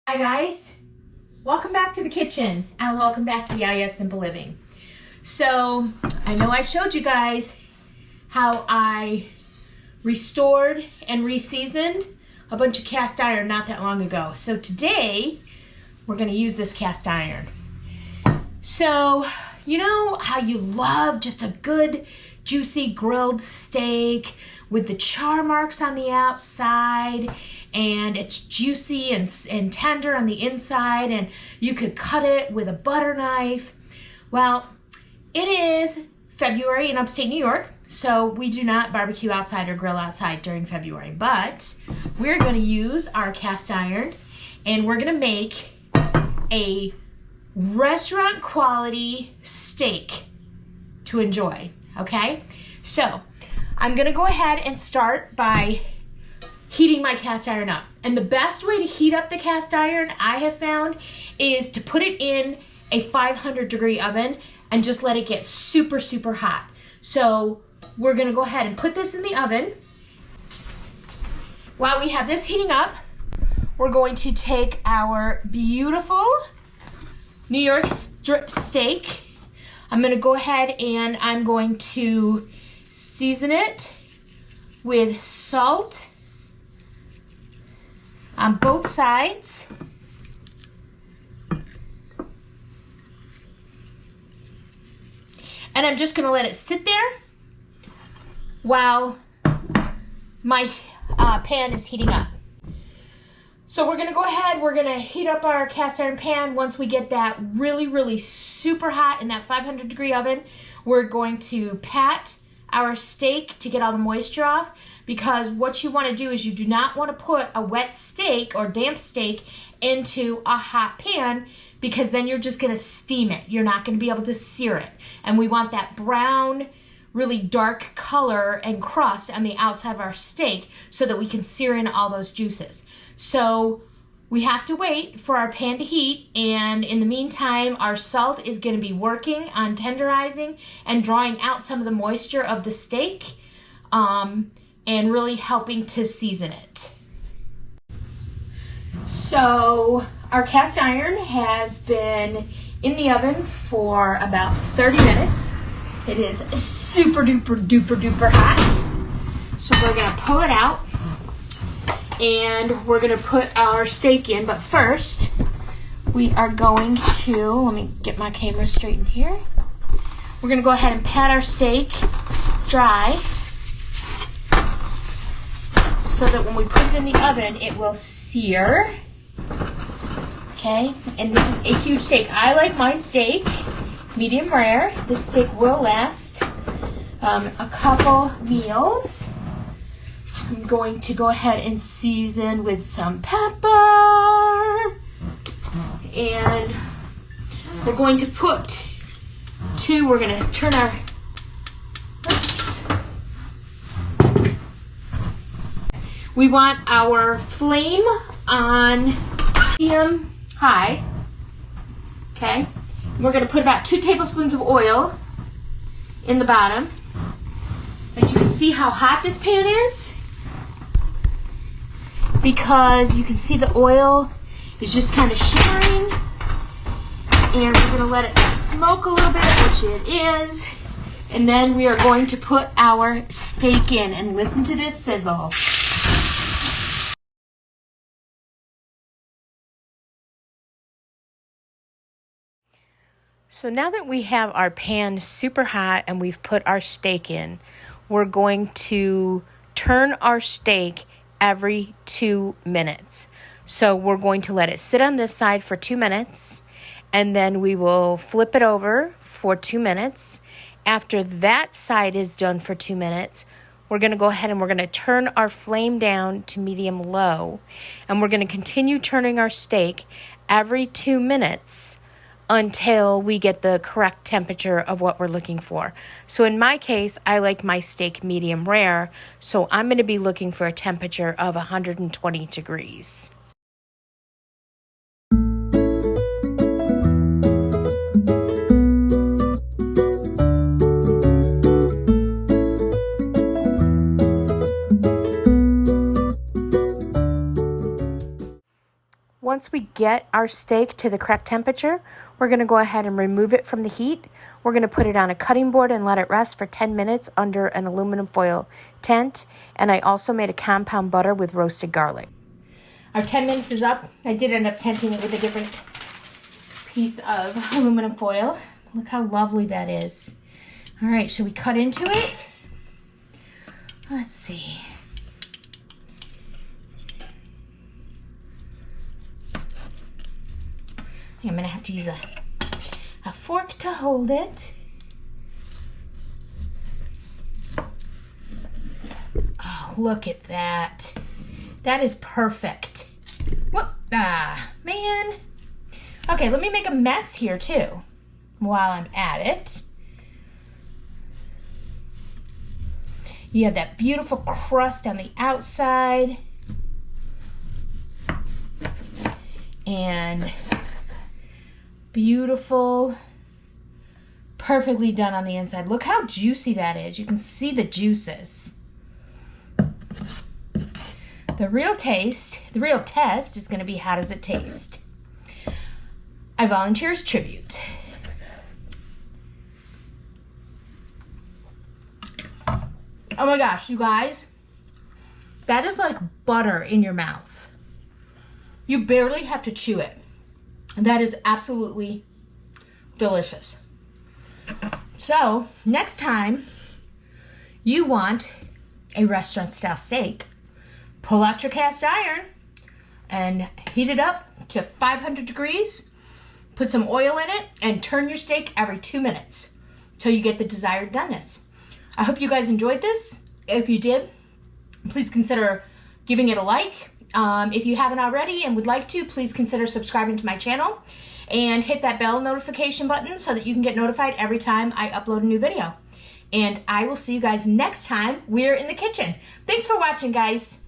Hi guys, welcome back to the kitchen and welcome back to the IS Simple Living. So I know I showed you guys how I restored and re-seasoned a bunch of cast iron not that long ago. So today we're going to use this cast iron. So you know how you love just a good juicy grilled steak with the char marks on the outside, and it's juicy and tender on the inside, and you could cut it with a butter knife. Well, it is February in upstate New York, so we do not barbecue outside or grill outside during February, but we're going to use our cast iron and we're going to make a restaurant quality steak to enjoy. Okay, so I'm gonna go ahead and start by heating my cast iron up. And the best way to heat up the cast iron I have found is to put it in a 500-degree oven and just let it get super, super hot. So we're gonna go ahead and put this in the oven. While we have this heating up, we're going to take our beautiful New York strip steak. I'm gonna go ahead and I'm going to season it with salt on both sides. And I'm just gonna let it sit there while my pan is heating up. So we're gonna go ahead, we're gonna heat up our cast iron pan. Once we get that really, really super hot in that 500-degree oven, we're going to pat our steak to get all the moisture off, because what you wanna do is you do not wanna put a wet steak or damp steak into a hot pan, because then you're just gonna steam it. You're not gonna be able to sear it. And we want that brown, really dark color and crust on the outside of our steak so that we can sear in all those juices. So we have to wait for our pan to heat, and in the meantime our salt is going to be working on tenderizing and drawing out some of the moisture of the steak, and really helping to season it. So our cast iron has been in the oven for about 30 minutes. It is super duper duper duper hot. So we're going to pull it out and we're going to put our steak in. But first, we are going to, let me get my camera straightened here. We're going to go ahead and pat our steak dry so that when we put it in the oven, it will sear. Okay, and this is a huge steak. I like my steak medium rare. This steak will last a couple meals. I'm going to go ahead and season with some pepper. And we're going to put we're going to turn our, we want our flame on medium high. Okay. We're going to put about 2 tablespoons of oil in the bottom. And you can see how hot this pan is, because you can see the oil is just kind of shimmering. And we're going to let it smoke a little bit, which it is. And then we are going to put our steak in, and listen to this sizzle. So now that we have our pan super hot and we've put our steak in, we're going to turn our steak every 2 minutes. So we're going to let it sit on this side for 2 minutes, and then we will flip it over for 2 minutes. After that side is done for 2 minutes, we're going to go ahead and we're going to turn our flame down to medium low, and we're going to continue turning our steak every 2 minutes until we get the correct temperature of what we're looking for. So in my case, I like my steak medium rare, so I'm going to be looking for a temperature of 120 degrees. once we get our steak to the correct temperature, we're going to go ahead and remove it from the heat. We're going to put it on a cutting board and let it rest for 10 minutes under an aluminum foil tent. And I also made a compound butter with roasted garlic. Our 10 minutes is up. I did end up tenting it with a different piece of aluminum foil. Look how lovely that is. All right, should we cut into it? Let's see. I'm gonna have to use a fork to hold it. Oh, look at that. That is perfect. What? Ah, man. Okay, let me make a mess here too while I'm at it. You have that beautiful crust on the outside. And beautiful, perfectly done on the inside. Look how juicy that is. You can see the juices. The real test is going to be, how does it taste? I volunteer as tribute. Oh my gosh, you guys. That is like butter in your mouth. You barely have to chew it. That is absolutely delicious. So, next time you want a restaurant-style steak, pull out your cast iron and heat it up to 500 degrees. Put some oil in it and turn your steak every 2 minutes till you get the desired doneness. I hope you guys enjoyed this. If you did, please consider giving it a like. If you haven't already and would like to, please consider subscribing to my channel and hit that bell notification button so that you can get notified every time I upload a new video. And I will see you guys next time we're in the kitchen. Thanks for watching, guys.